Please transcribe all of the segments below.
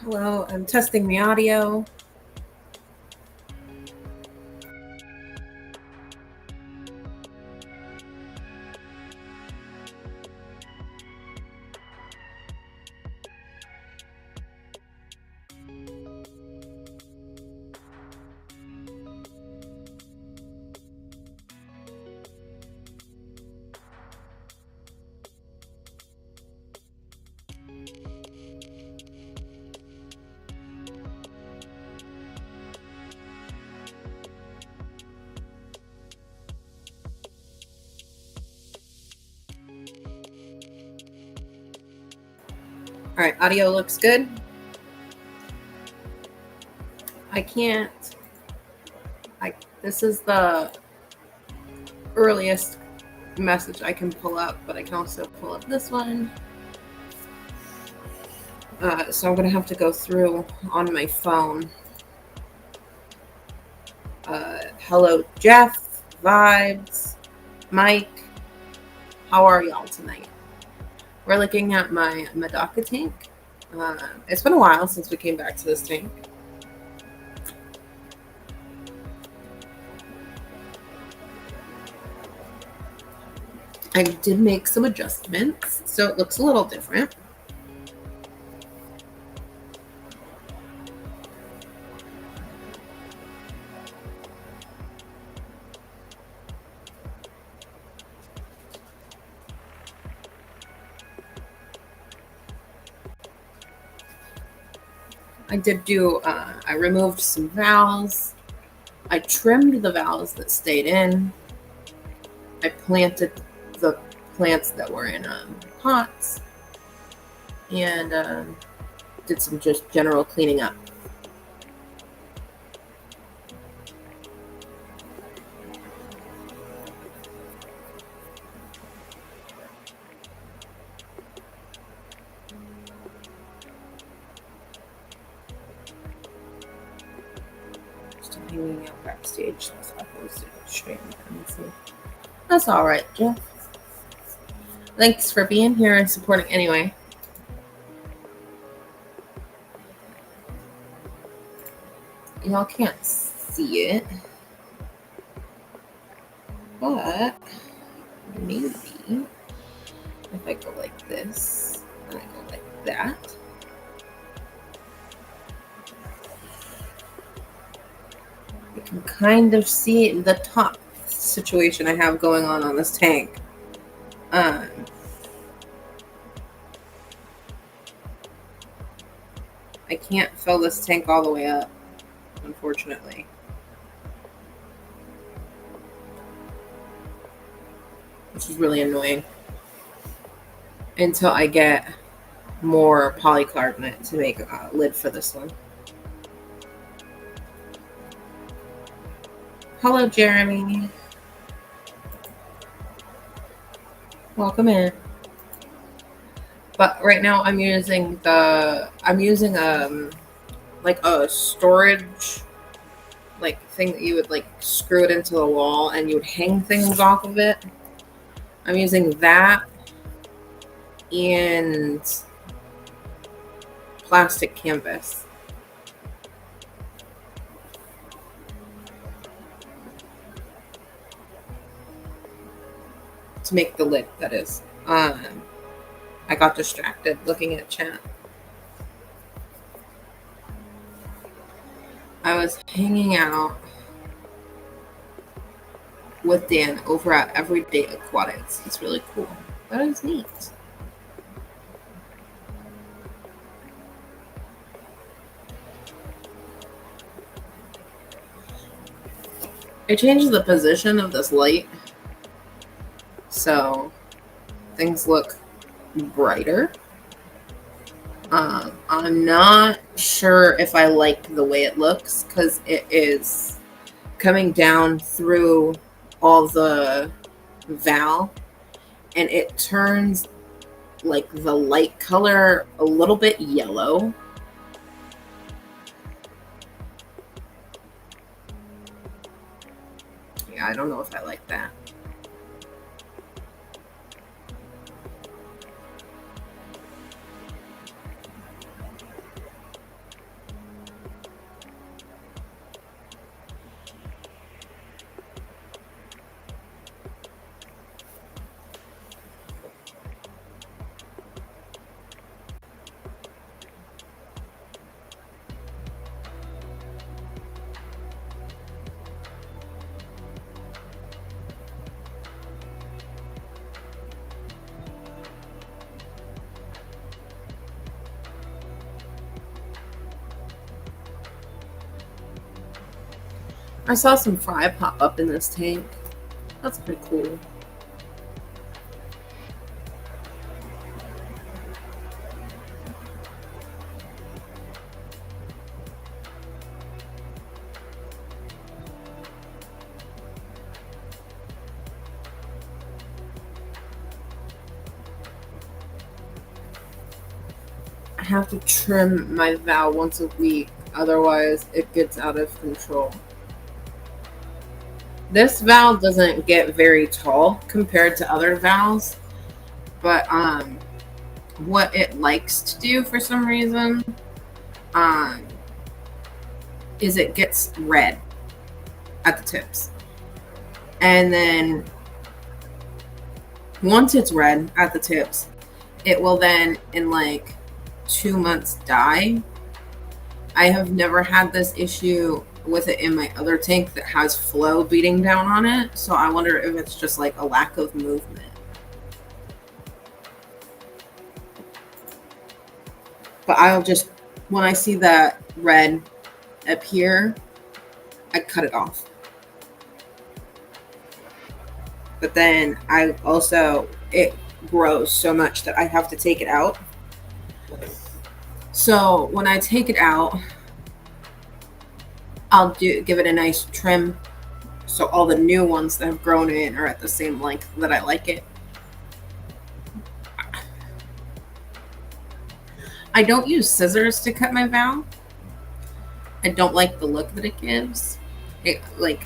Hello, I'm testing the audio. All right, audio looks good. I can't. This is the earliest message I can pull up, but I can also pull up this one. So I'm gonna have to go through on my phone. Hello, Jeff, Vibes, Mike. How are y'all tonight? We're looking at my Medaka tank. It's been a while since we came back to this tank. I did make some adjustments, so it looks a little different. I did do, I removed some valves. I trimmed the valves that stayed in. I planted the plants that were in pots and did some just general cleaning up. Just hanging out backstage since I posted a stream. That's all right, Jeff. Thanks for being here and supporting anyway. Y'all can't see it, but maybe if I go like this and I go like that, you can kind of see the top situation I have going on this tank. I can't fill this tank all the way up, unfortunately. Which is really annoying. Until I get more polycarbonate to make a lid for this one. Hello, Jeremy. Welcome in. But right now I'm using like a storage like thing that you would like screw it into the wall and you would hang things off of it. I'm using that and plastic canvas. To make the lid, that is. I got distracted looking at chat. I was hanging out with Dan over at Everyday Aquatics. It's really cool. That is neat. I changed the position of this light so things look brighter. I'm not sure if I like the way it looks because it is coming down through all the valve and it turns like the light color a little bit yellow. Yeah, I don't know if I like that. I saw some fry pop up in this tank. That's pretty cool. I have to trim my valve once a week, otherwise it gets out of control. This valve doesn't get very tall compared to other valves, but what it likes to do for some reason um, is it gets red at the tips. And then once it's red at the tips, it will then in like 2 months die. I have never had this issue with it in my other tank that has flow beating down on it, so I wonder if it's just like a lack of movement. But I'll just, when I see that red appear, I cut it off. But then I also, it grows so much that I have to take it out. So when I take it out, I'll give it a nice trim so all the new ones that have grown in are at the same length that I like it. I don't use scissors to cut my valve. I don't like the look that it gives. It like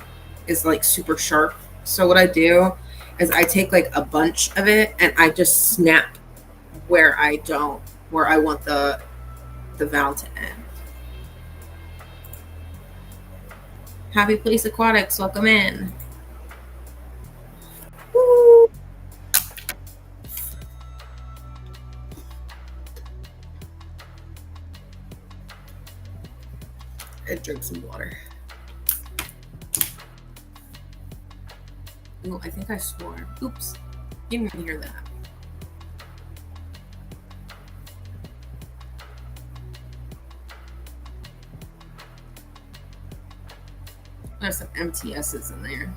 is like super sharp. So what I do is I take like a bunch of it and I just snap where I want the valve to end. Happy Place Aquatics, welcome in. Woo. I drink some water. Oh, I think I swore. Oops. You didn't hear that. There's some MTSs in there.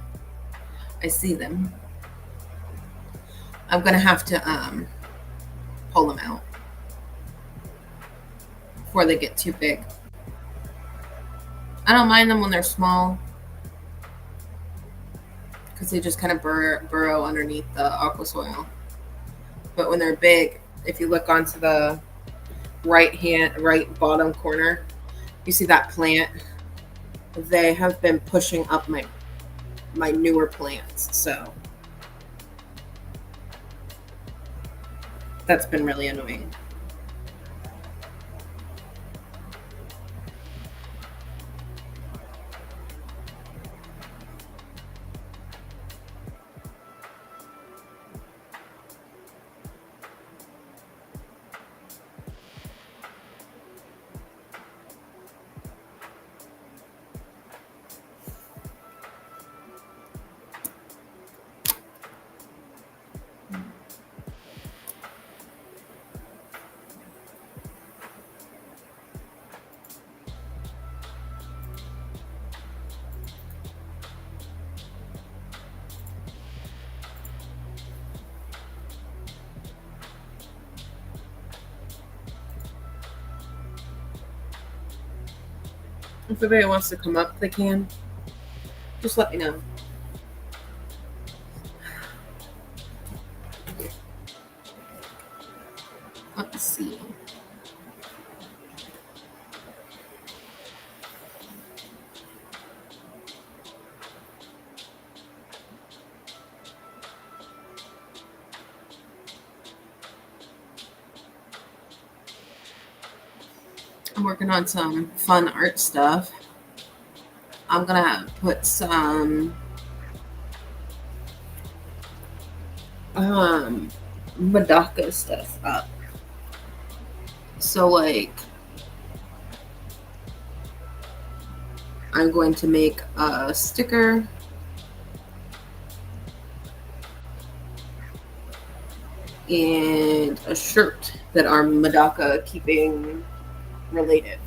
I see them. I'm gonna have to pull them out before they get too big. I don't mind them when they're small because they just kind of burrow underneath the aqua soil. But when they're big, if you look onto the right bottom corner, you see that plant. They have been pushing up my newer plants, so that's been really annoying. If anybody wants to come up, they can. Just let me know. Let's see. I'm working on some fun art stuff. I'm gonna put some Medaka stuff up. So like I'm going to make a sticker and a shirt that are Medaka keeping related.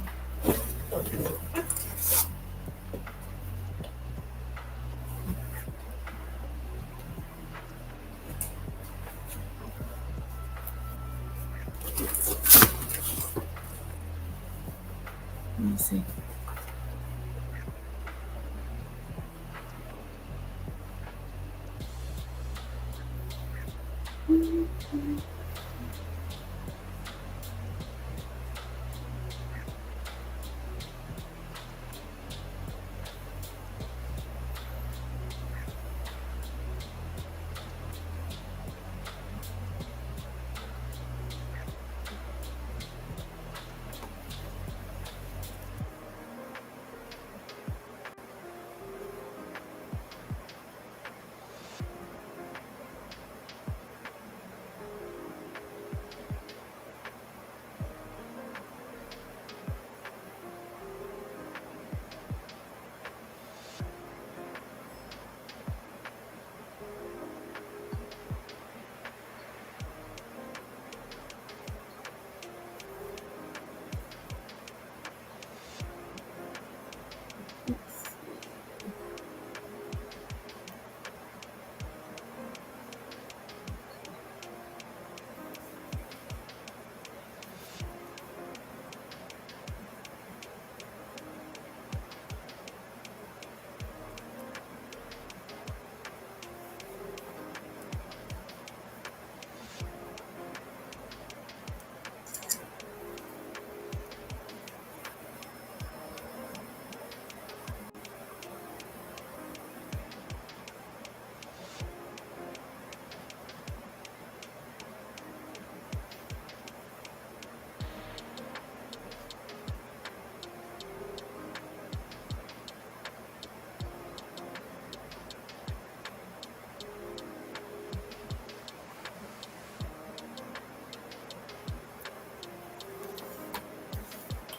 Let me see.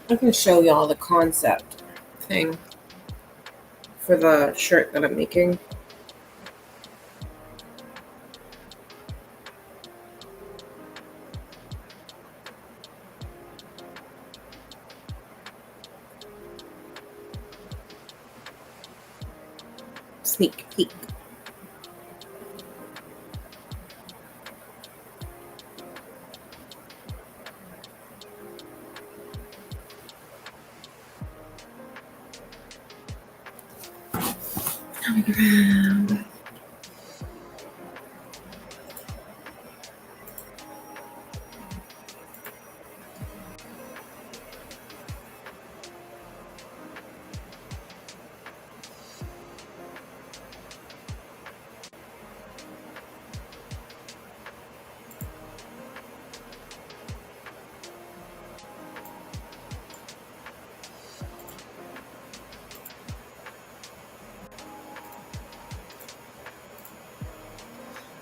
I can show y'all the concept thing for the shirt that I'm making. Sneak peek. Coming around.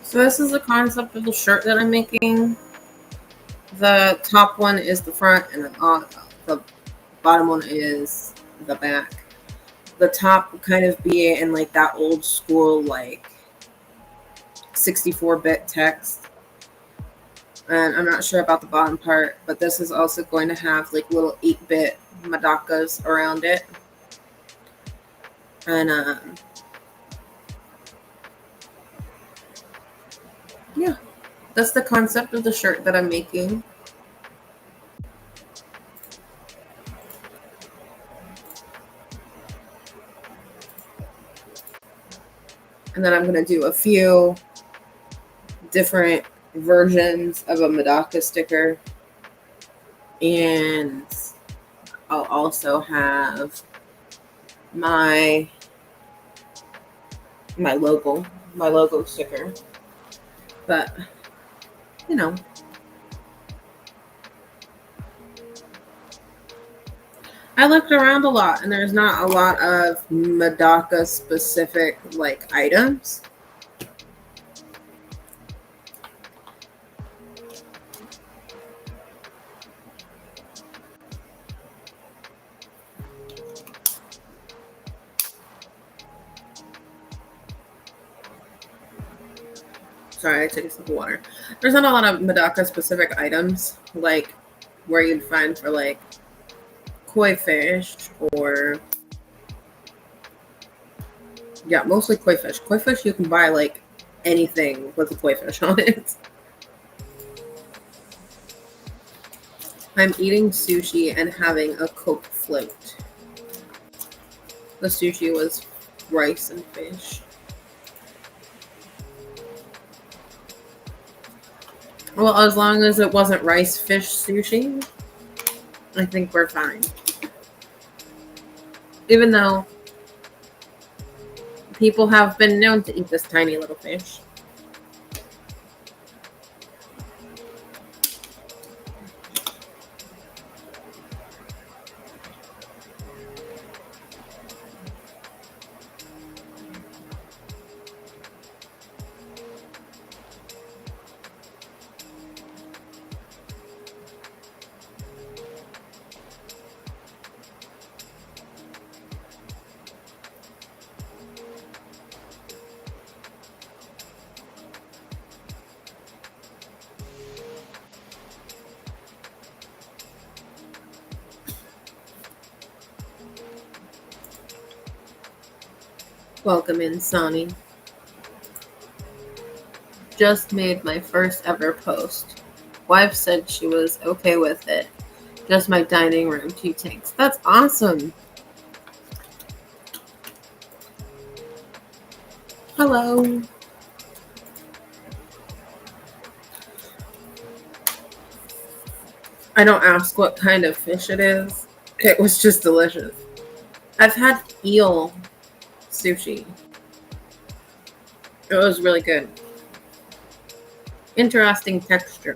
So this is the concept of the shirt that I'm making. The top one is the front, and the bottom one is the back. The top would kind of be in like that old school, like 64-bit text. And I'm not sure about the bottom part, but this is also going to have like little 8-bit Madakas around it. And yeah, that's the concept of the shirt that I'm making. And then I'm going to do a few different versions of a Madaka sticker. And I'll also have my logo sticker. But, you know, I looked around a lot, and there's not a lot of Madaka specific like items. Sorry, I took a sip of water. There's not a lot of Madaka specific items like where you'd find for like koi fish or yeah, mostly koi fish. Koi fish you can buy like anything with a koi fish on it. I'm eating sushi and having a Coke float. The sushi was rice and fish. Well, as long as it wasn't rice fish sushi, I think we're fine. Even though people have been known to eat this tiny little fish. Welcome in, Sonny. Just made my first ever post. Wife said she was okay with it. Just my dining room, 2 tanks. That's awesome. Hello. I don't ask what kind of fish it is. It was just delicious. I've had eel sushi. It was really good. Interesting texture.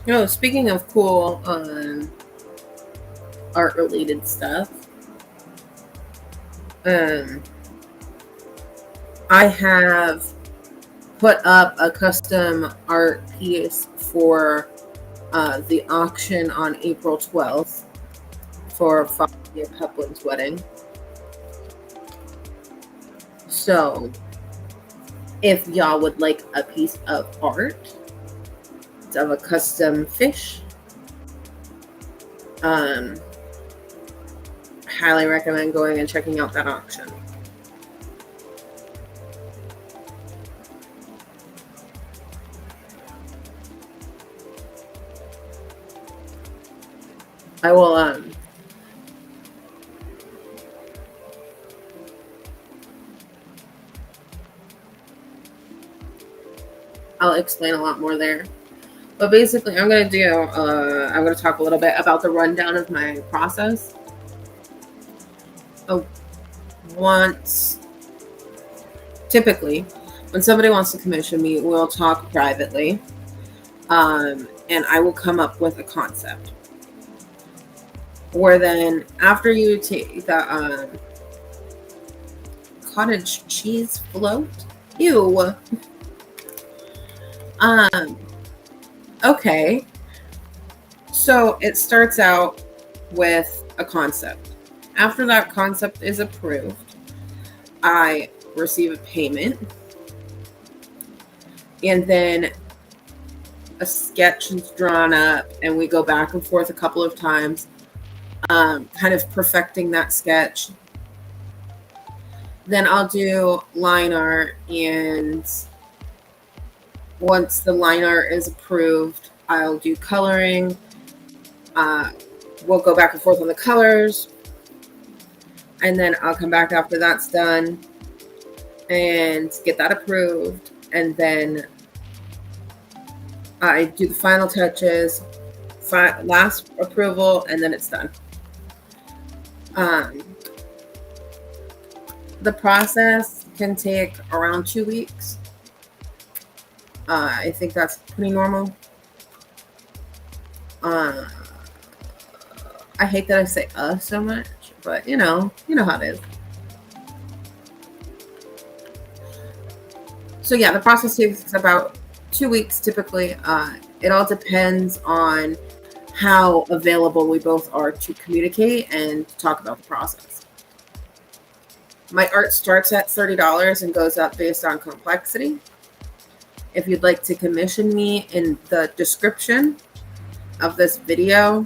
Oh, speaking of cool art related stuff, I have put up a custom art piece for the auction on April 12th for Fabia Peplin's wedding. So, if y'all would like a piece of art of a custom fish, highly recommend going and checking out that auction. I will I'll explain a lot more there. But basically, I'm going to talk a little bit about the rundown of my process. Typically, when somebody wants to commission me, we'll talk privately, and I will come up with a concept. Where then, after you take the cottage cheese float, ew. Okay. So it starts out with a concept. After that concept is approved, I receive a payment, and then a sketch is drawn up, and we go back and forth a couple of times kind of perfecting that sketch. Then I'll do line art, and once the line art is approved, I'll do coloring. We'll go back and forth on the colors, and then I'll come back after that's done and get that approved, and then I do the final touches, last approval, and then it's done. The process can take around 2 weeks. I think that's pretty normal. I hate that I say so much, but you know how it is. So yeah, the process takes about 2 weeks typically. It all depends on how available we both are to communicate and talk about the process. My art starts at $30 and goes up based on complexity. If you'd like to commission me, in the description of this video,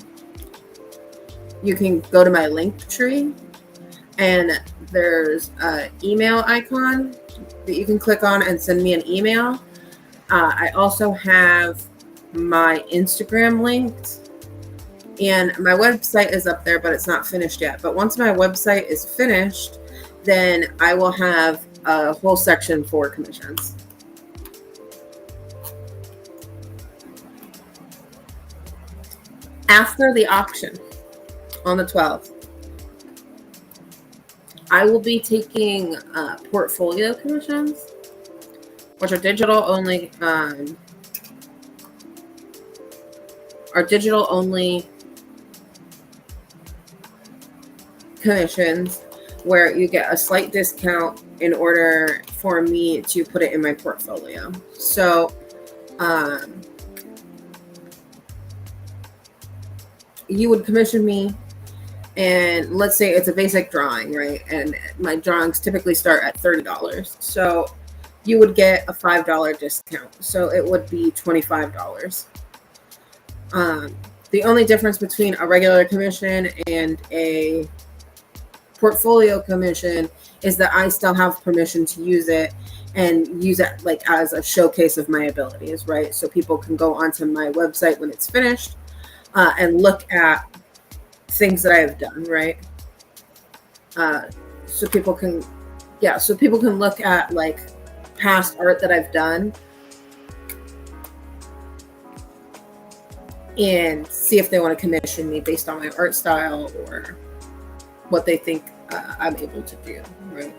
you can go to my Linktree, and there's an email icon that you can click on and send me an email. I also have my Instagram linked, and my website is up there, but it's not finished yet. But once my website is finished, then I will have a whole section for commissions. After the auction on the 12th, I will be taking portfolio commissions, which are digital only. Commissions where you get a slight discount in order for me to put it in my portfolio. So you would commission me, and let's say it's a basic drawing, right? And my drawings typically start at $30. So you would get a $5 discount. So it would be $25. The only difference between a regular commission and a portfolio commission is that I still have permission to use it and use it like as a showcase of my abilities, right? So people can go onto my website when it's finished and look at things that I have done, right? So people can look at like past art that I've done and see if they want to commission me based on my art style or what they think I'm able to do, right?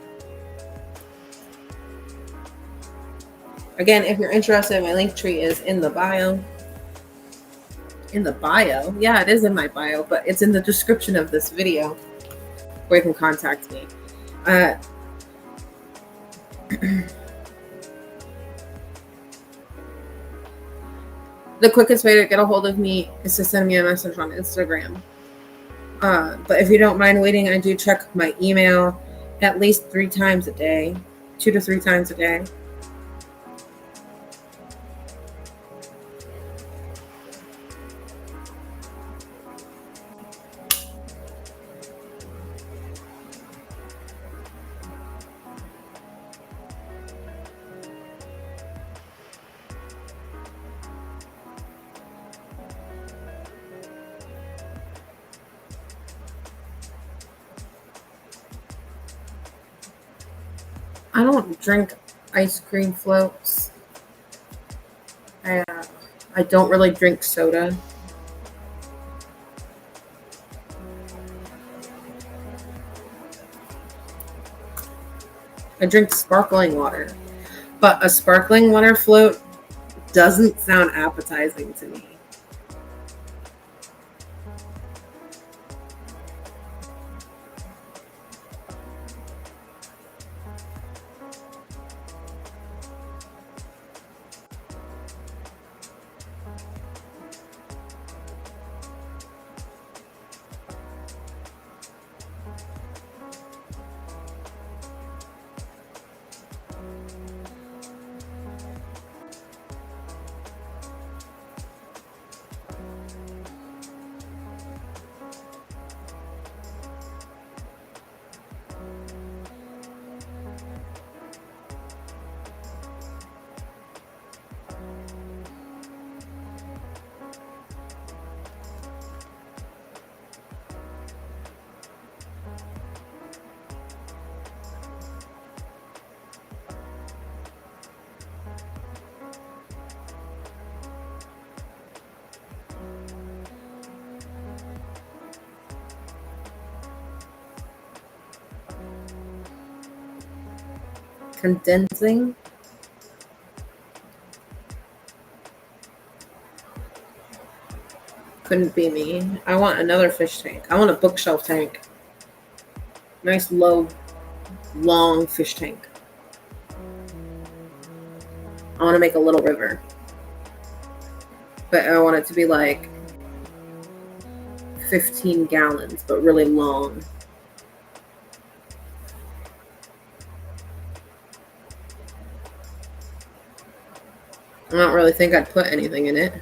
Again, if you're interested, my link tree is in the bio. In the bio? Yeah, it is in my bio, but it's in the description of this video where you can contact me. The quickest way to get a hold of me is to send me a message on Instagram. But if you don't mind waiting, I do check my email at least 3 times a day, 2 to 3 times a day. I don't drink ice cream floats. I don't really drink soda. I drink sparkling water, but a sparkling water float doesn't sound appetizing to me. Condensing. Couldn't be me. I want another fish tank. I want a bookshelf tank. Nice, low, long fish tank. I want to make a little river. But I want it to be like 15 gallons, but really long. I don't really think I'd put anything in it.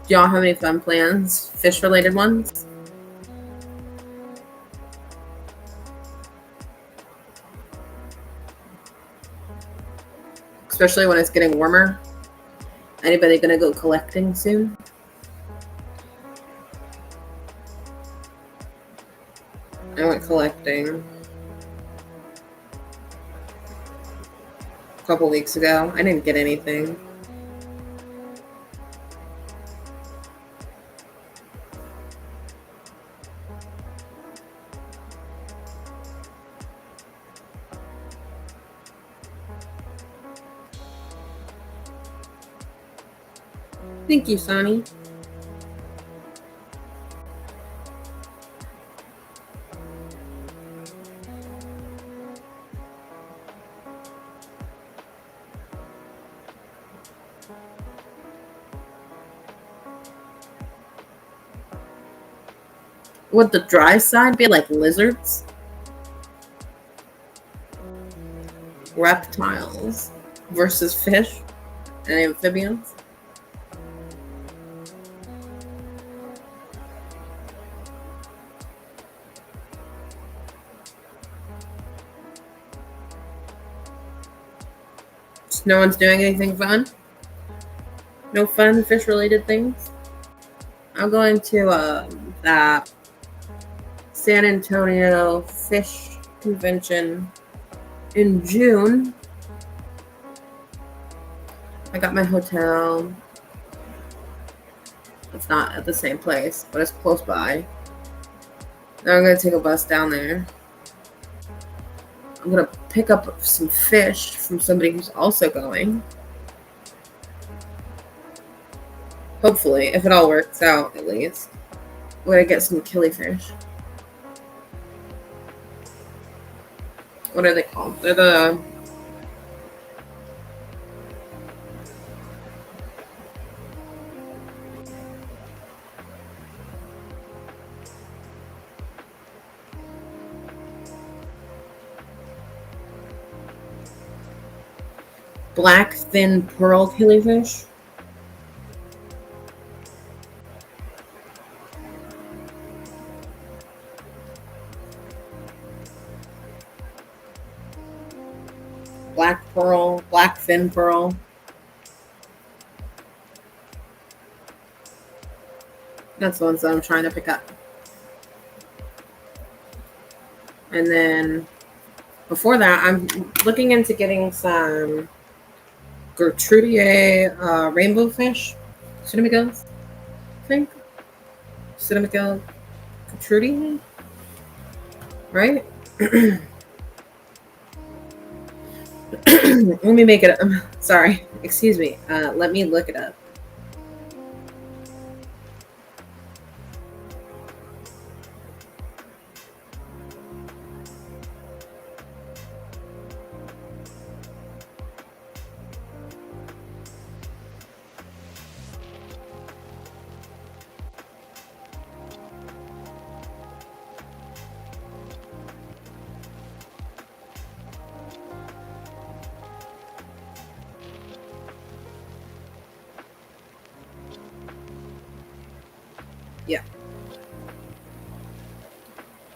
Do y'all have any fun plans? Fish-related ones? Especially when it's getting warmer. Anybody gonna go collecting soon? I went collecting a couple weeks ago. I didn't get anything. Thank you, Sonny. Would the dry side be like lizards? Reptiles versus fish and amphibians? No one's doing anything fun? No fun fish-related things? I'm going to that San Antonio Fish Convention in June. I got my hotel. It's not at the same place, but it's close by. Now I'm going to take a bus down there. I'm going to pick up some fish from somebody who's also going. Hopefully, if it all works out, at least. I'm going to get some killifish. What are they called? They're the... black thin pearl killifish. Black pearl, black fin pearl. That's the ones that I'm trying to pick up. And then before that, I'm looking into getting some Gertrudiae rainbow fish. Cinnamigills, I think. Cinnamigill Gertrudiae, right? Let me make it up. Sorry, excuse me. Let me look it up.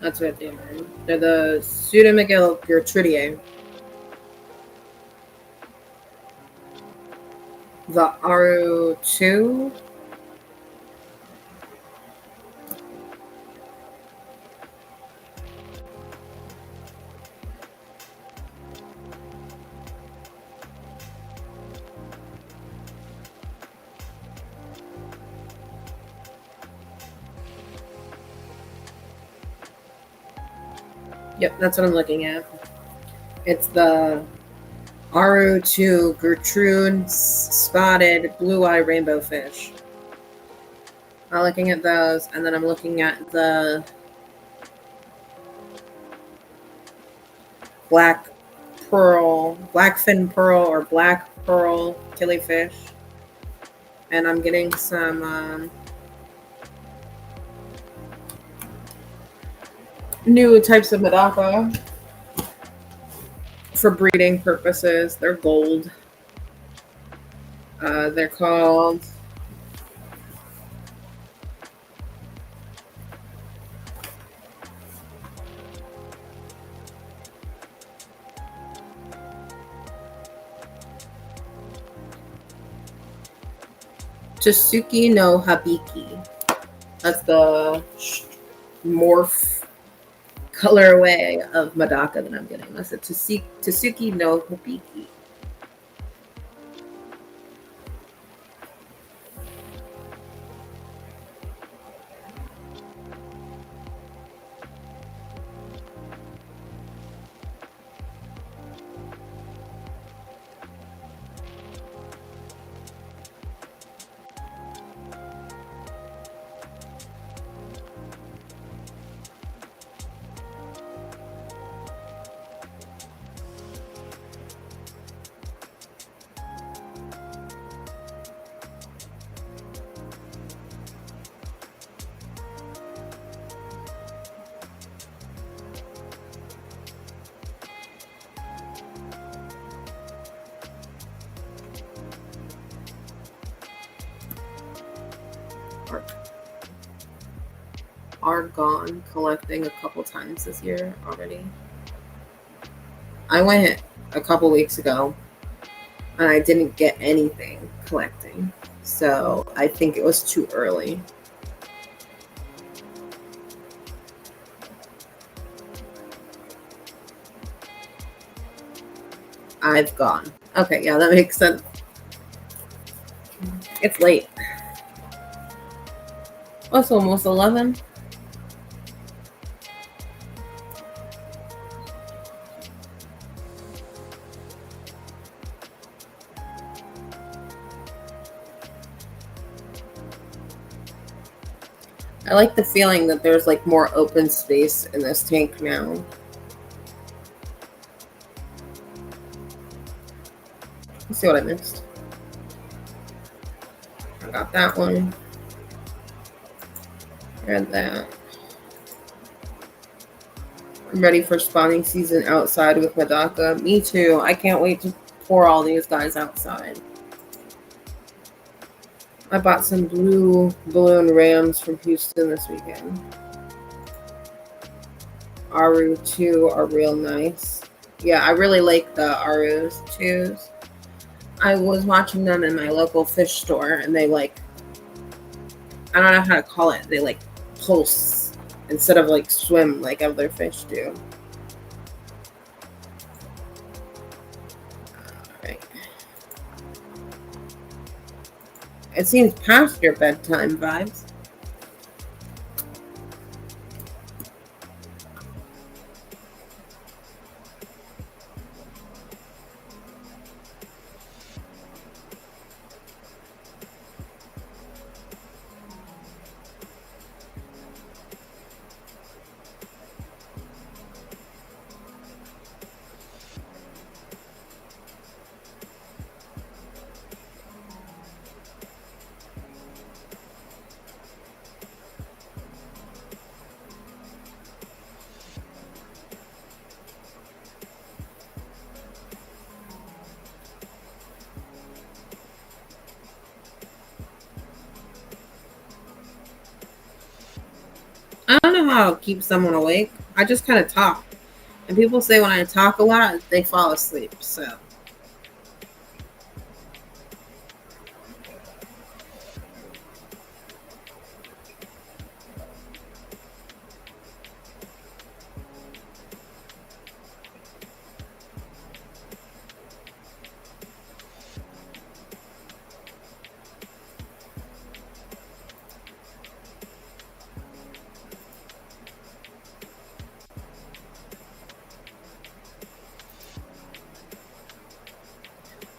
That's what they are. They're the Pseudomygale gertrudiae. The Aru2. Yep, that's what I'm looking at. It's the Aru2 Gertrude spotted blue-eye rainbow fish. I'm looking at those, and then I'm looking at the blackfin pearl or black pearl killifish. And I'm getting some new types of Medaka for breeding purposes. They're gold. They're called Tsuki no Habiki. That's the morph colorway of Medaka that I'm getting. That's a Tsuki no Habiki. Argon collecting a couple times this year already. I went a couple weeks ago and I didn't get anything collecting. So I think it was too early. I've gone. Okay, yeah, that makes sense. It's late. Oh, it's almost 11. I like the feeling that there's like more open space in this tank now. Let's see what I missed. I got that one. And that. I'm ready for spawning season outside with Medaka. Me too. I can't wait to pour all these guys outside. I bought some blue balloon rams from Houston this weekend. Aru 2 are real nice. Yeah, I really like the Arus 2s. I was watching them in my local fish store and they like, I don't know how to call it. They like pulse instead of like swim like other fish do. Alright. It seems past your bedtime vibes. know how to keep someone awake. I just kind of talk. And people say when I talk a lot, they fall asleep. So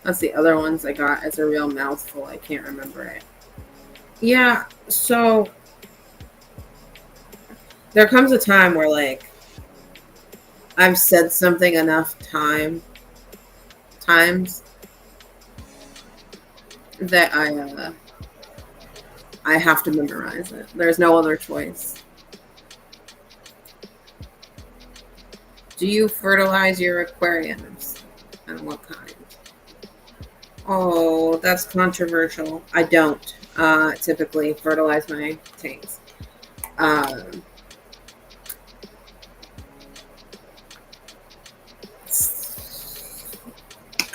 that's the other ones I got. It's a real mouthful. I can't remember it. Yeah, so there comes a time where like I've said something enough times that I have to memorize it. There's no other choice. Do you fertilize your aquariums? And what kind? Oh, that's controversial. I don't typically fertilize my tanks. Um,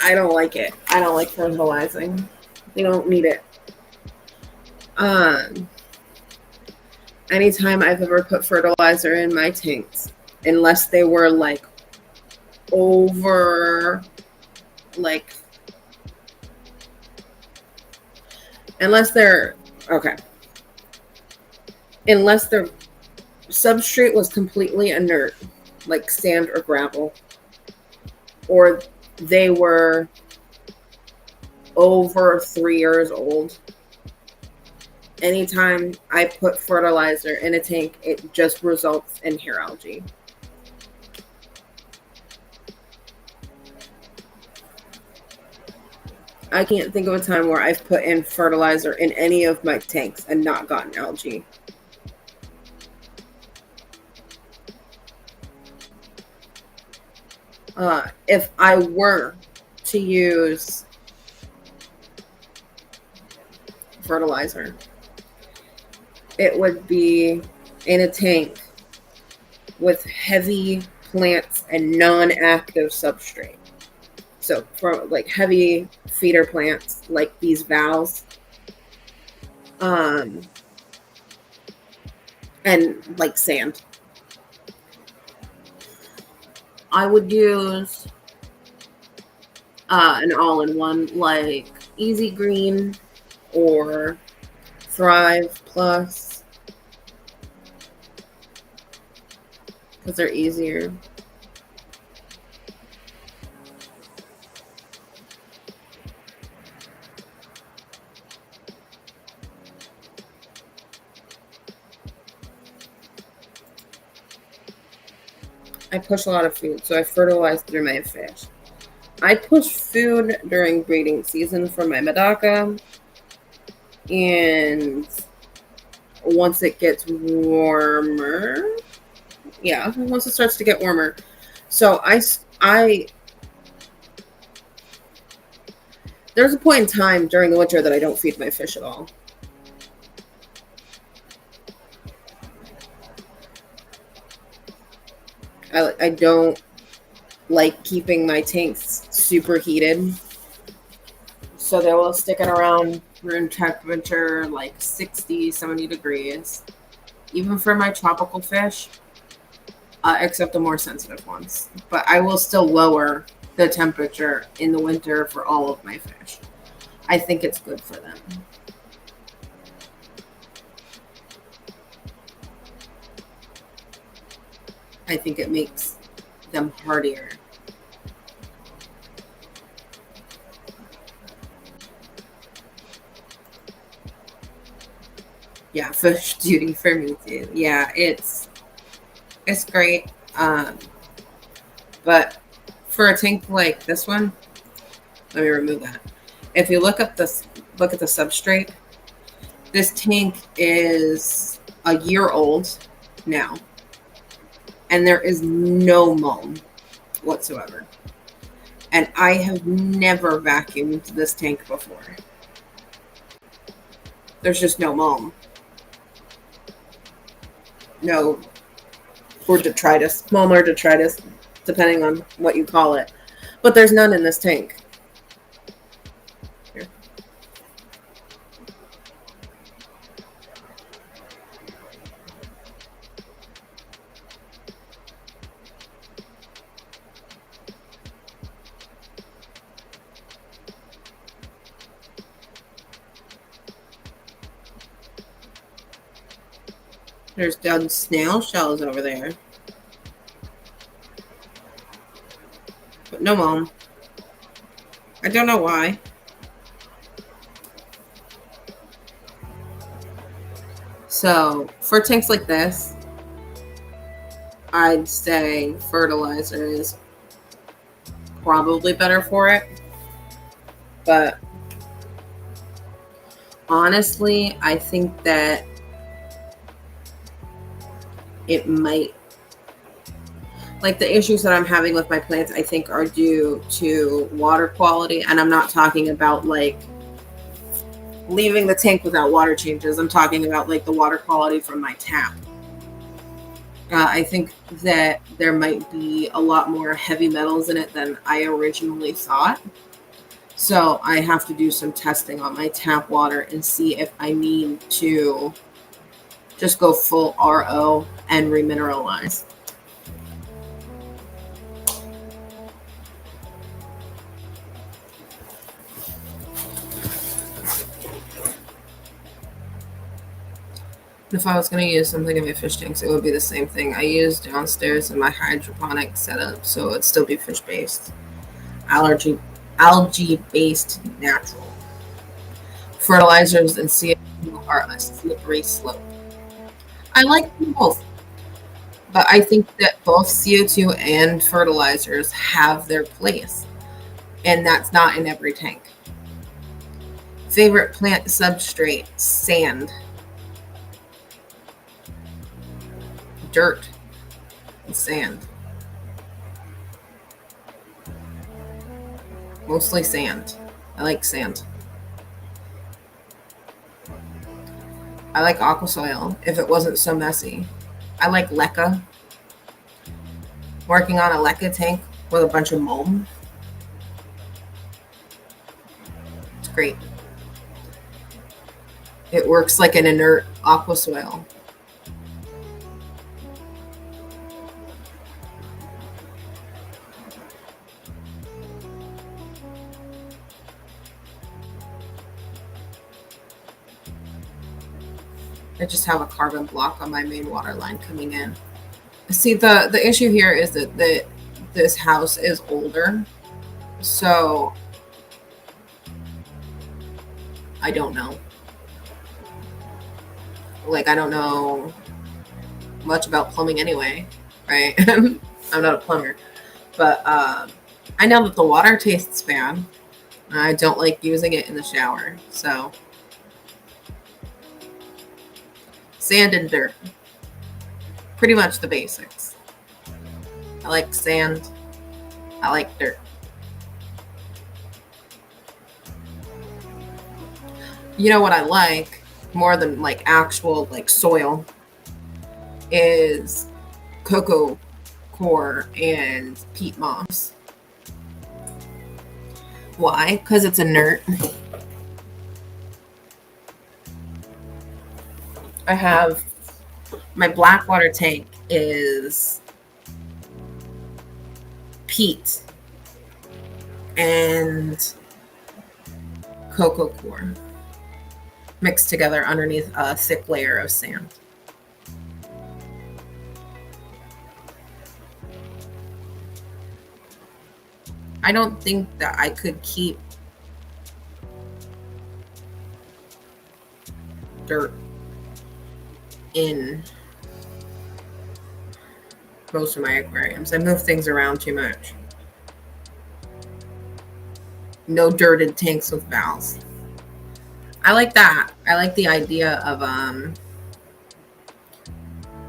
I don't like it. I don't like fertilizing. You don't need it. Um, Anytime I've ever put fertilizer in my tanks, unless they were like over, like, unless they're, okay, unless their substrate was completely inert, like sand or gravel, or they were over 3 years old. Anytime I put fertilizer in a tank, it just results in hair algae. I can't think of a time where I've put in fertilizer in any of my tanks and not gotten algae. If I were to use fertilizer, it would be in a tank with heavy plants and non-active substrate. So for like heavy feeder plants, like these valves, and like sand. I would use an all-in-one like Easy Green or Thrive Plus because they're easier. I push a lot of food, so I fertilize through my fish. I push food during breeding season for my Medaka, and once it gets warmer, once it starts to get warmer, so I there's a point in time during the winter that I don't feed my fish at all. I don't like keeping my tanks super heated, so they will stick it around room temperature like 60, 70 degrees, even for my tropical fish, except the more sensitive ones. But I will still lower the temperature in the winter for all of my fish. I think it's good for them. I think it makes them hardier. Yeah, fish duty for me too. Yeah, it's great. But for a tank like this one, let me remove that. If you look at the substrate, this tank is a year old now, and there is no mold whatsoever. And I have never vacuumed this tank before. There's just no mold. No or detritus, small detritus, depending on what you call it. But there's none in this tank. Here. There's dead snail shells over there. But no mom. I don't know why. So for tanks like this, I'd say fertilizer is probably better for it. But honestly, I think that it might, like the issues that I'm having with my plants, I think are due to water quality. And I'm not talking about like leaving the tank without water changes. I'm talking about like the water quality from my tap. I think that there might be a lot more heavy metals in it than I originally thought. So I have to do some testing on my tap water and see if I need to just go full RO and remineralize. If I was going to use something in my fish tanks, it would be the same thing I use downstairs in my hydroponic setup, so it'd still be fish-based. Algae-based natural. Fertilizers and CO2 are a slippery slope. I like them both, but I think that both CO2 and fertilizers have their place, and that's not in every tank. Favorite plant substrate, sand. Dirt and sand. Mostly sand. I like sand. I like aqua soil if it wasn't so messy. I like leca. Working on a leca tank with a bunch of mulm. It's great. It works like an inert aqua soil. I just have a carbon block on my main water line coming in. See, the issue here is that this house is older, so I don't know. Like, I don't know much about plumbing anyway, right? I'm not a plumber, but I know that the water tastes bad. I don't like using it in the shower, so sand and dirt. Pretty much the basics. I like sand. I like dirt. You know what I like more than like actual like soil is cocoa coir and peat moss. Why? Because it's inert. I have my black water tank is peat and cocoa coir mixed together underneath a thick layer of sand. I don't think that I could keep dirt in most of my aquariums. I move things around too much. No dirted tanks with valves. I like that. I like the idea of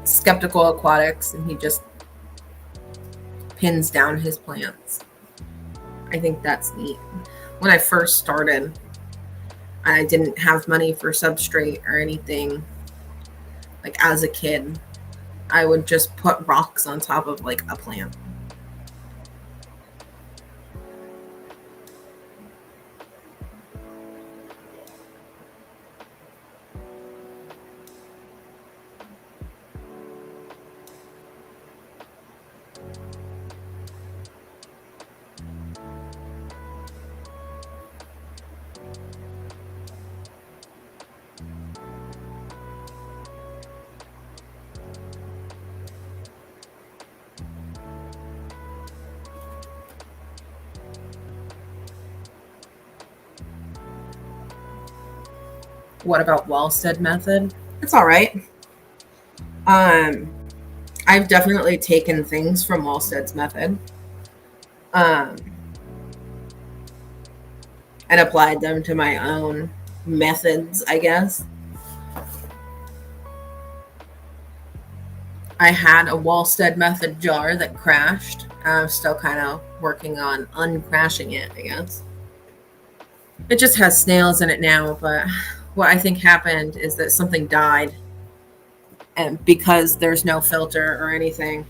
Skeptical Aquatics, and he just pins down his plants. I think that's neat. When I first started, I didn't have money for substrate or anything. Like as a kid, I would just put rocks on top of like a plant. What about Wallstead method? It's all right. Um, I've definitely taken things from Wallstead's method, um, and applied them to my own methods, I guess. I had a Wallstead method jar that crashed. I'm still kind of working on uncrashing it, I guess. It just has snails in it now, but what I think happened is that something died, and because there's no filter or anything,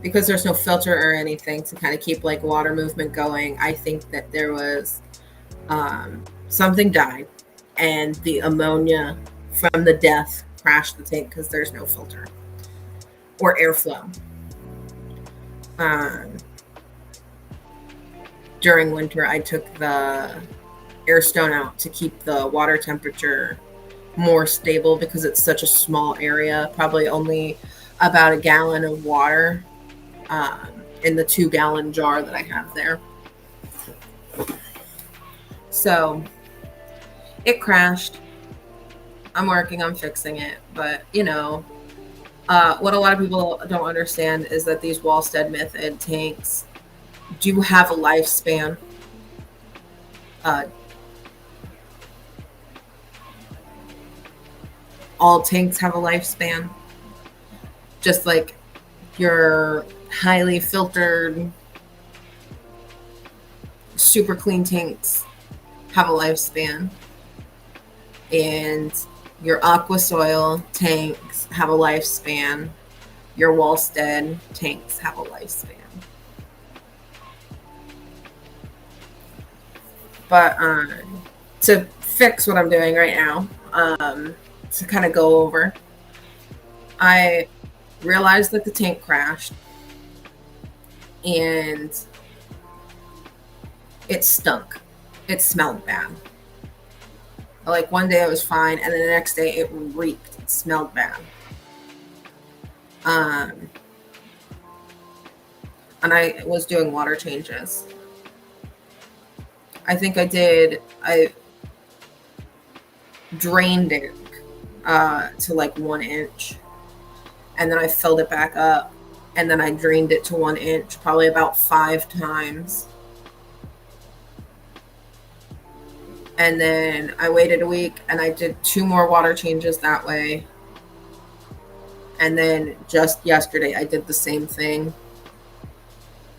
to kind of keep like water movement going, I think that there was something died, and the ammonia from the death crashed the tank because there's no filter or airflow. During winter, I took the air stone out to keep the water temperature more stable because it's such a small area, probably only about a gallon of water in the 2-gallon jar that I have there. So it crashed. I'm working on fixing it, but what a lot of people don't understand is that these Wallstead method tanks do have a lifespan. All tanks have a lifespan, just like your highly filtered, super clean tanks have a lifespan, and your aqua soil tanks have a lifespan. Your Wallstead tanks have a lifespan. But to fix what I'm doing right now, to kind of go over, I realized that the tank crashed and it stunk. It smelled bad. Like one day it was fine, and then the next day it reeked. It smelled bad. And I was doing water changes. I think I drained it to like 1 inch, and then I filled it back up, and then I drained it to 1 inch probably about 5 times. And then I waited a week and I did 2 more water changes that way. And then just yesterday I did the same thing,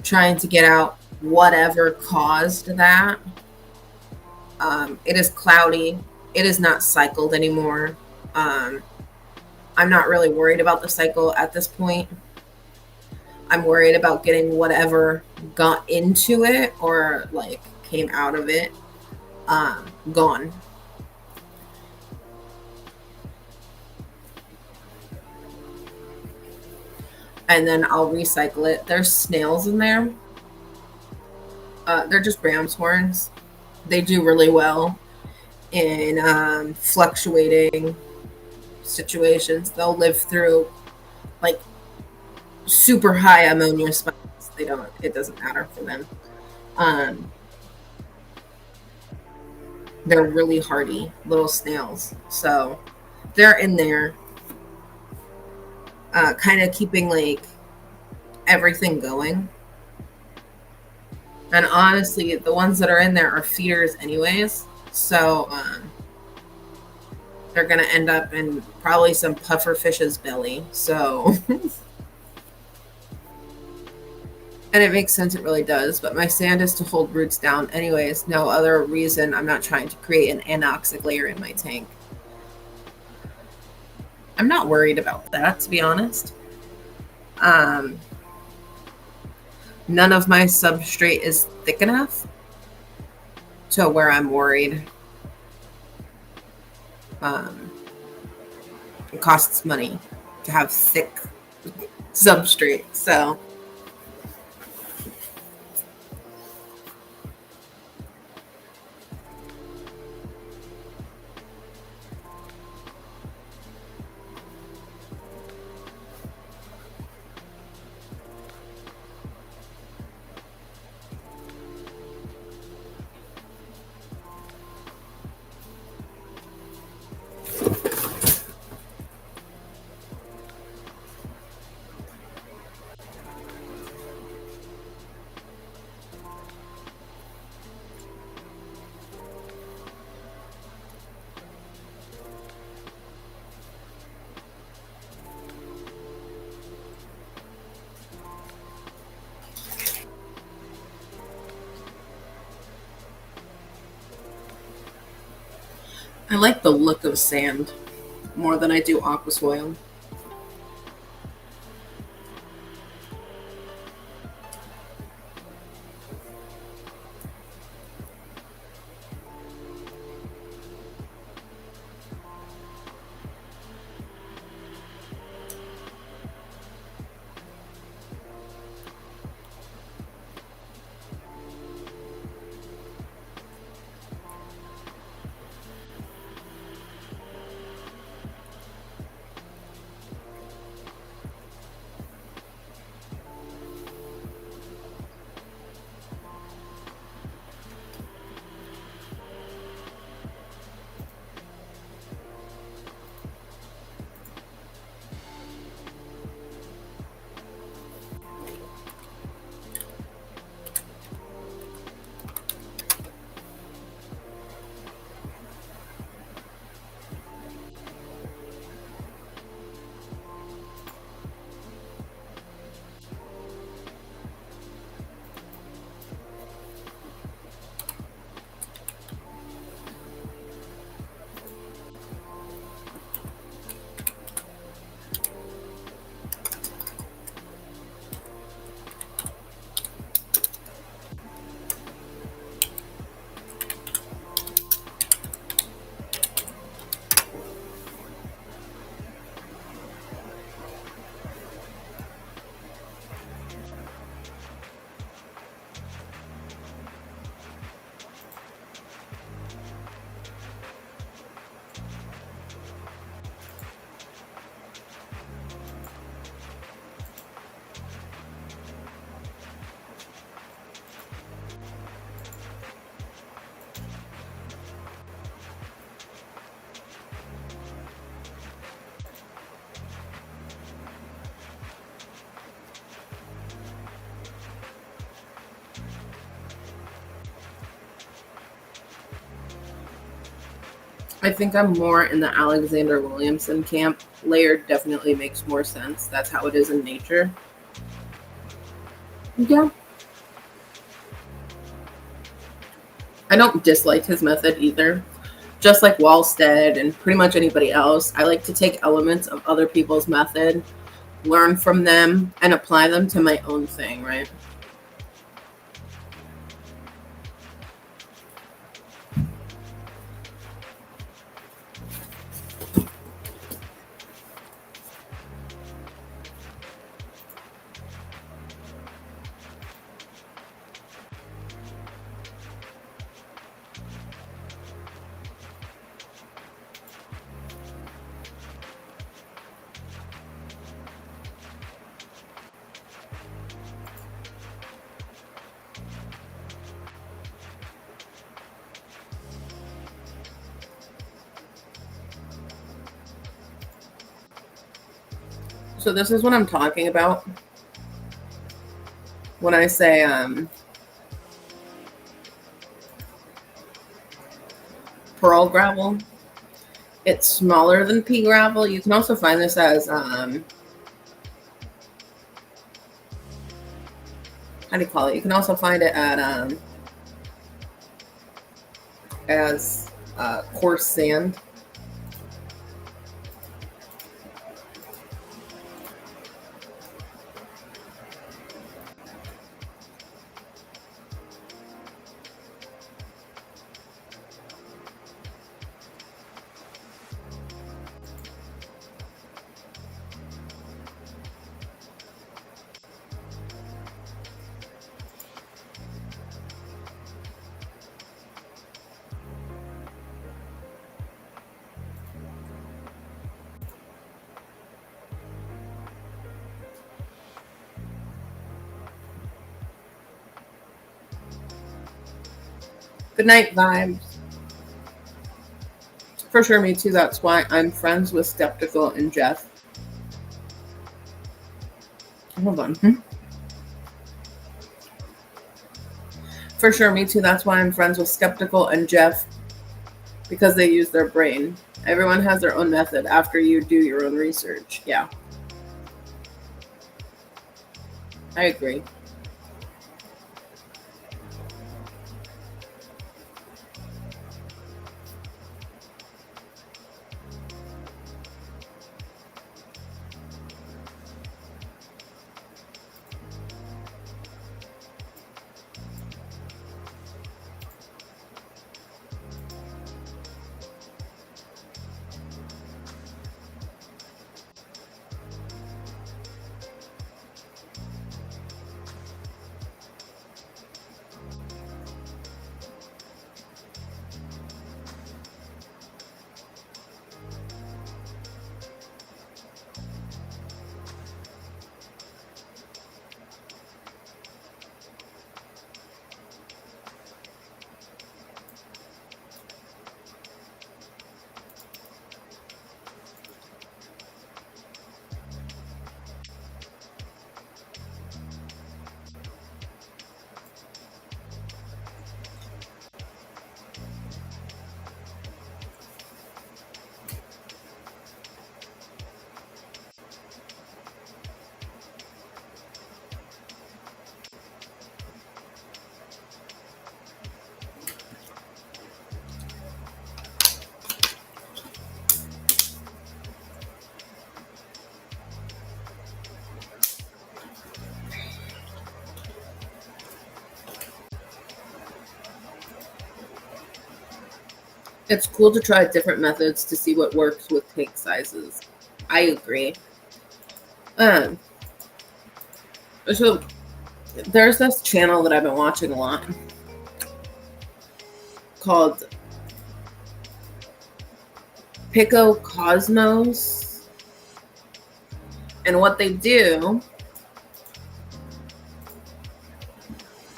trying to get out whatever caused that. It is cloudy. It is not cycled anymore. I'm not really worried about the cycle at this point. I'm worried about getting whatever got into it or like came out of it gone. And then I'll recycle it. There's snails in there. They're just ram's horns. They do really well in fluctuating situations. They'll live through like super high ammonia spikes. It doesn't matter for them. They're really hardy little snails. So they're in there kind of keeping like everything going. And honestly, the ones that are in there are feeders anyways. So they're going to end up in probably some puffer fish's belly. So And it makes sense, it really does. But my sand is to hold roots down anyways. No other reason. I'm not trying to create an anoxic layer in my tank. I'm not worried about that, to be honest. Um, None of my substrate is thick enough to where I'm worried. Um, it costs money to have thick substrate. So I like the look of sand more than I do aqua soil. I think I'm more in the Alexander Williamson camp. Layered definitely makes more sense. That's how it is in nature. Yeah. I don't dislike his method either. Just like Wallstead and pretty much anybody else, I like to take elements of other people's method, learn from them, and apply them to my own thing, right? So this is what I'm talking about when I say pearl gravel. It's smaller than pea gravel. You can also find this as how how do you call it? You can also find it at as coarse sand. Good night, vibes. For sure, me too. That's why I'm friends with Skeptical and Jeff. Hold on. For sure, me too. That's why I'm friends with Skeptical and Jeff, because they use their brain. Everyone has their own method after you do your own research. Yeah. I agree. It's cool to try different methods to see what works with tank sizes. I agree. Um, so there's this channel that I've been watching a lot called Pico Cosmos, and what they do,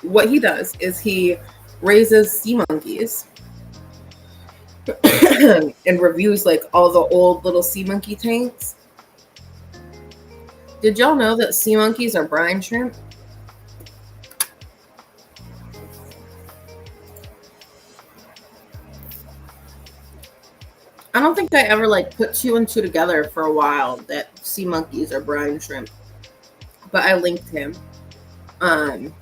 what he does is he raises sea monkeys and reviews like all the old little sea monkey tanks. Did y'all know that sea monkeys are brine shrimp? I don't think I ever like put two and two together for a while that sea monkeys are brine shrimp, but I linked him. Um,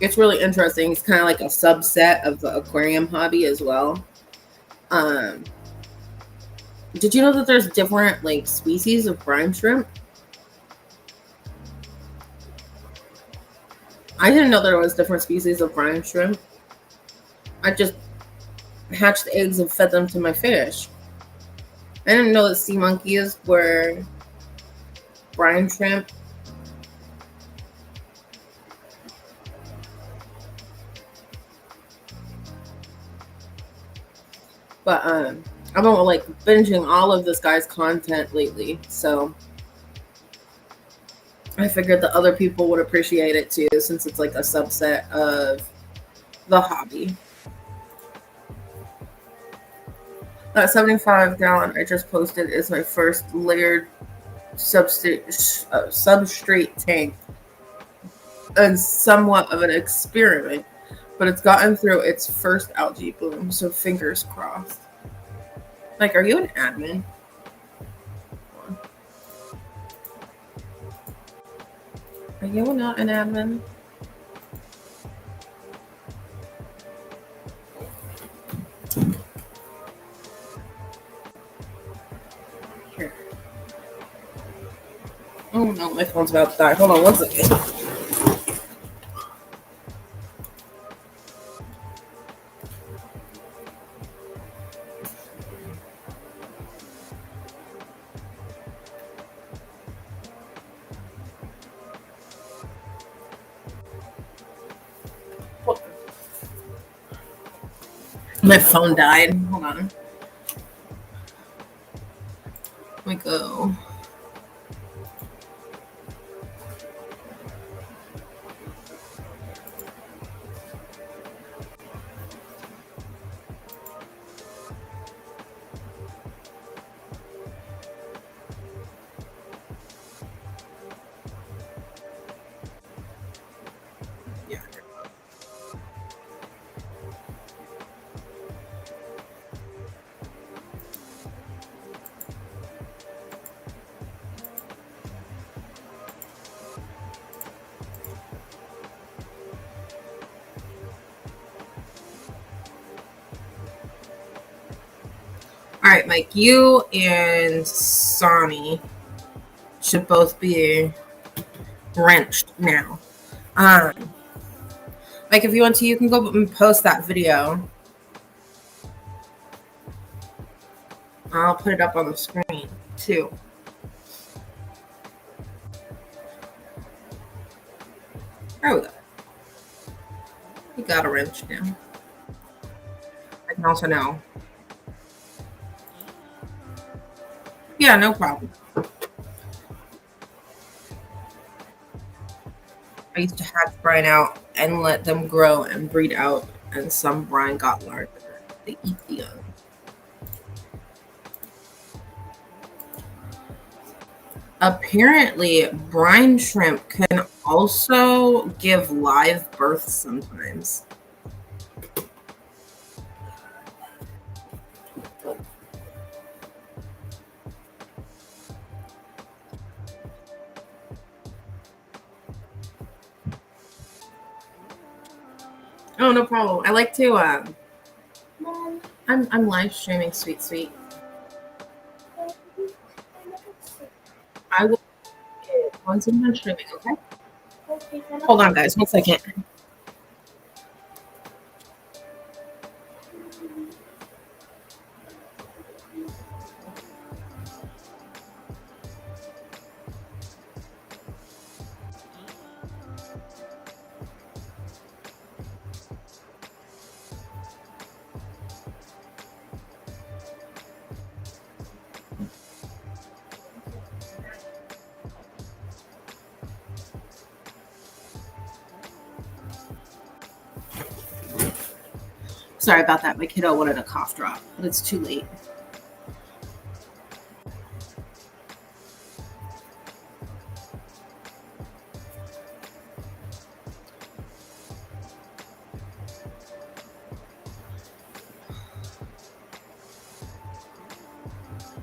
it's really interesting. It's kind of like a subset of the aquarium hobby as well. Um, did you know that there's different like species of brine shrimp? I didn't know there was different species of brine shrimp. I just hatched eggs and fed them to my fish. I didn't know that sea monkeys were brine shrimp. But I've been like binging all of this guy's content lately, so I figured that other people would appreciate it too, since it's like a subset of the hobby. That 75-gallon I just posted is my first layered substrate tank, and somewhat of an experiment, but it's gotten through its first algae bloom, so fingers crossed. Like, are you an admin? Are you not an admin? Here. Oh no, my phone's about to die. Hold on one second. My phone died. Hold on. Let me go. Yeah. All right, Mike, you and Sonny should both be wrenched now. Like, if you want to, you can go and post that video. I'll put it up on the screen too. There we go. You got a wrench now. I can also know. Yeah, no problem. I used to hatch brine out and let them grow and breed out, and some brine got larger. They eat the young. Apparently, brine shrimp can also give live birth sometimes. Oh, no problem. I like to Mom, I'm live streaming Sweet. I will once I'm done streaming, okay? Hold on, guys, 1 second. Sorry about that. My kiddo wanted a cough drop, but it's too late.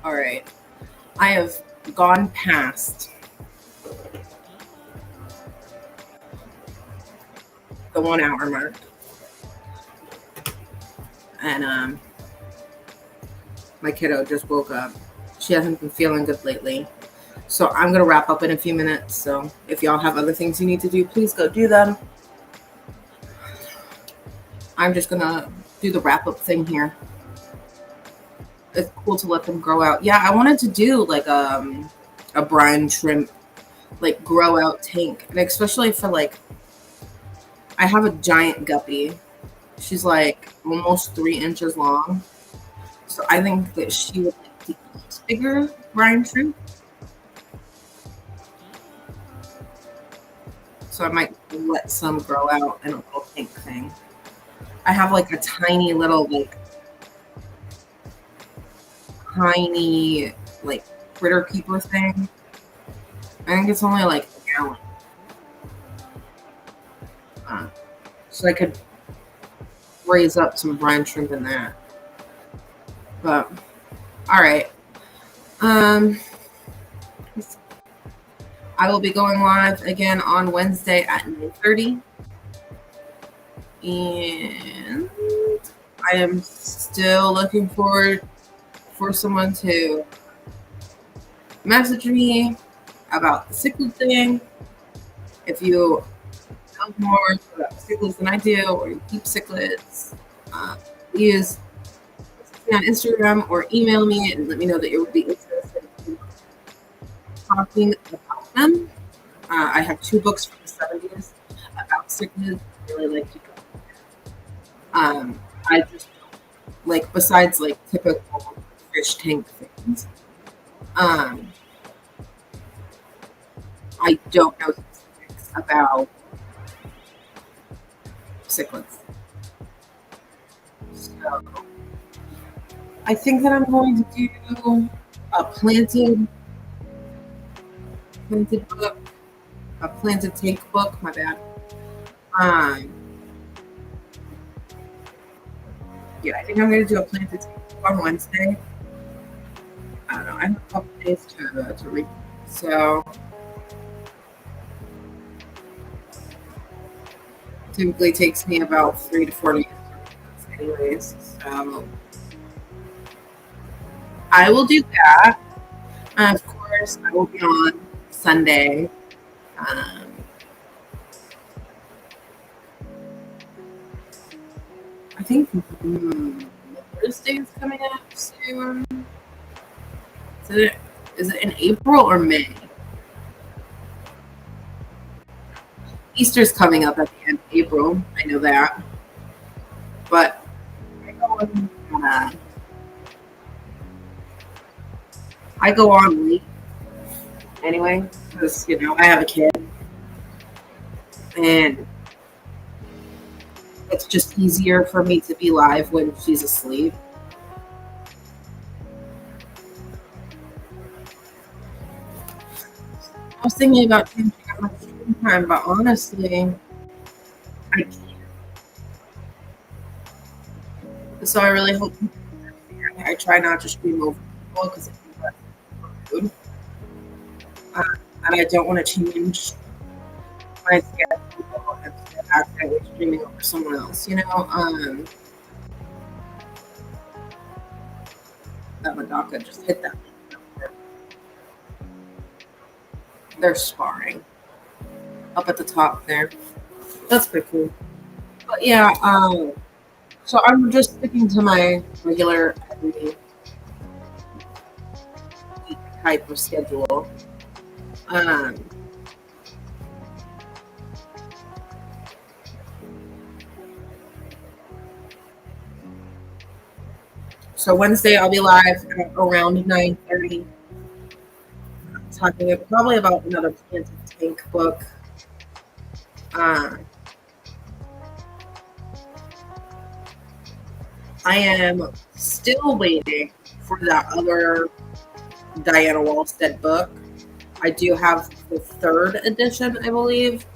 All right. I have gone past the 1 hour mark. And my kiddo just woke up. She hasn't been feeling good lately. So I'm going to wrap up in a few minutes. So if y'all have other things you need to do, please go do them. I'm just going to do the wrap up thing here. It's cool to let them grow out. Yeah, I wanted to do like a brine shrimp, like grow out tank. And especially for like, I have a giant guppy. She's like almost 3 inches long. So I think that she would like to eat bigger brine shrimp. So I might let some grow out in a little tank thing. I have like a tiny little tiny critter keeper thing. I think it's only like a gallon. So I could raise up some brine shrimp in that. But all right. I will be going live again on Wednesday at 9:30. And I am still looking forward for someone to message me about the cichlid thing. If you know more about cichlids than I do, or you keep cichlids, please message me on Instagram or email me and let me know that you would be interested in talking about them. I have 2 books from the 70s about cichlids. I really like to go. I just like, besides like typical fish tank things, um, I don't know specifics about cichlids. So I think that I'm going to do a planted book, a planted tank book. My bad. Um, yeah, I think I'm going to do a planted tank book on Wednesday. I don't know. I have a couple days to read, so typically takes me about 3 to 4 days, anyways. So I will do that. Of course, I will be on Sunday. I think Thursday is coming up soon. Is it in April or May? Easter's coming up at the end of April. I know that. But I go on late anyway because, I have a kid. And it's just easier for me to be live when she's asleep. I was thinking about changing up my stream time, but honestly, I can't. So I really hope I try not to stream over people because it's rude. And I don't want to change my schedule and accidentally streaming over someone else, That Madaka just hit that. They're sparring up at the top there. That's pretty cool. But yeah, so I'm just sticking to my regular everyday type of schedule. So Wednesday I'll be live at around 9:30, talking probably about another Planted Tank book. I am still waiting for that other Diana Wallstead book. I do have the 3rd edition, I believe,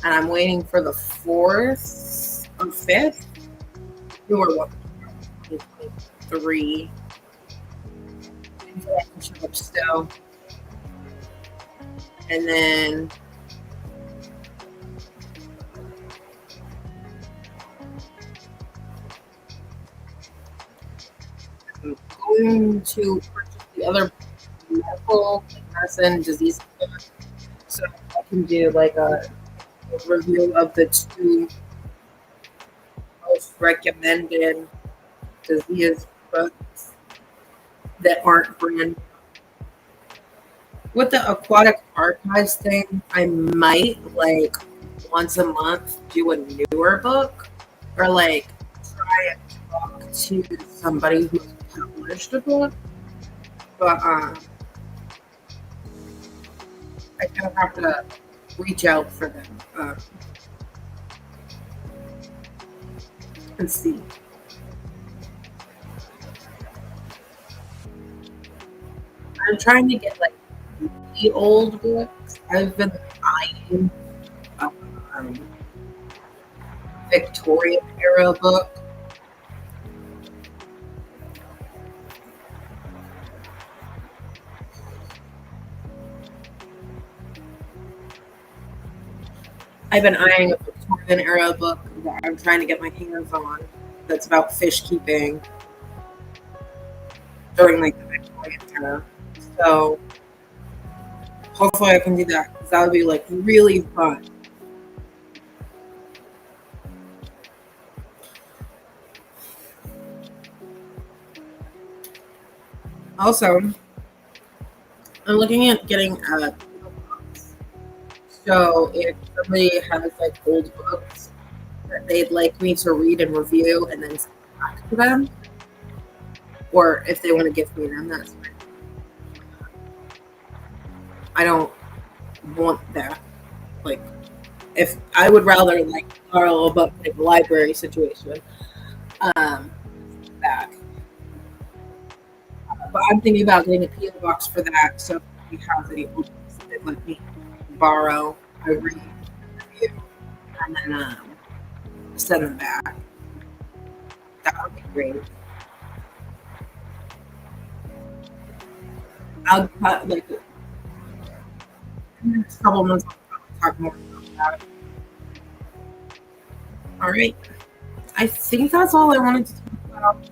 and I'm waiting for the 4th or 5th. Newer one, 2023. Still, and then I'm going to purchase the other medical medicine disease book, so I can do like a review of the 2 most recommended disease books that aren't brand. With the aquatic archives thing, I might like once a month do a newer book, or like try and talk to somebody who's published a book. But I kind of have to reach out for them and see. I'm trying to get like the old books. I've been eyeing Victorian era book. I've been eyeing a Victorian era book that I'm trying to get my hands on that's about fish keeping during like the Victorian era. So hopefully I can do that because that would be like really fun. Also, I'm looking at getting a box. So if somebody has like old books that they'd like me to read and review and then send back to them, or if they want to gift me them, that's fine. I don't want that. Like, if I would rather like borrow a book, like a library situation, um, back. But I'm thinking about getting a PO box for that. So if you have any old books that they'd let me borrow, I read, review, and then send them back. That would be great. I'll cut like in the next couple of months. I'll talk more about it. All right. I think that's all I wanted to talk about.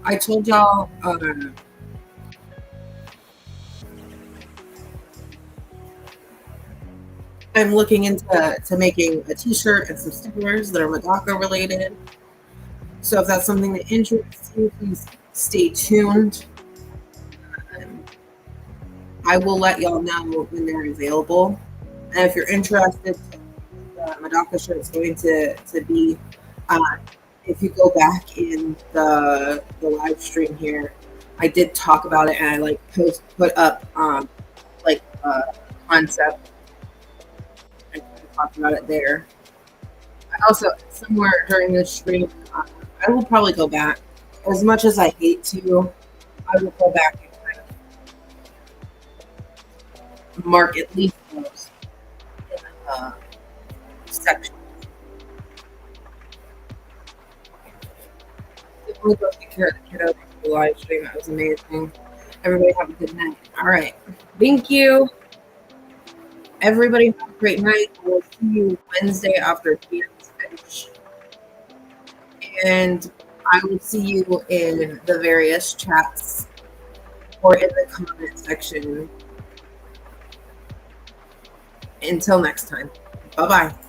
I told y'all I'm looking into making a T-shirt and some stickers that are Madaka related. So if that's something that interests you, please stay tuned. Um, I will let y'all know when they're available. And if you're interested, the Madaka shirt is going to be. Uh, if you go back in the live stream here, I did talk about it and I like put up like concept and talked about it there. I also somewhere during this stream, I will probably go back. As much as I hate to, I will go back and kind of mark at least those in the section. We'll go take care of the kiddo for the live stream. That was amazing. Everybody have a good night. All right. Thank you. Everybody have a great night. We'll see you Wednesday after Kia's finish. And I will see you in the various chats or in the comment section. Until next time. Bye-bye.